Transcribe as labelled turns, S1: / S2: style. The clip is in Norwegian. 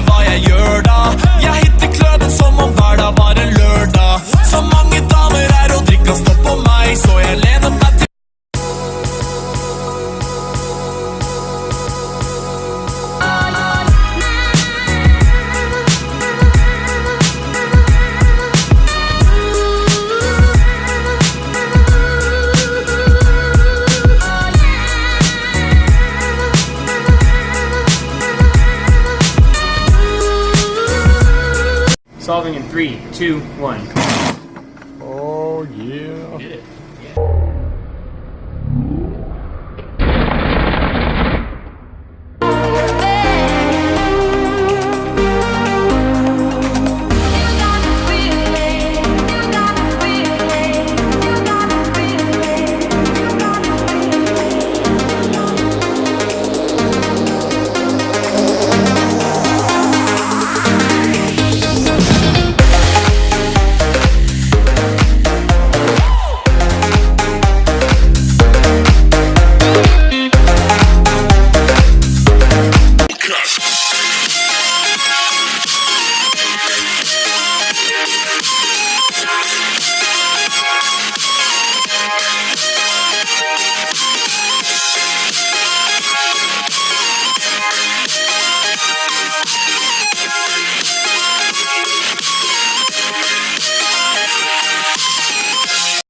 S1: alle hva jeg gjør da. Jeg hitter kløben som om hver dag var en lørdag. Så mange damer er og drikka stopp på meg, så jeg lener meg til.
S2: Solving in 3, 2, 1.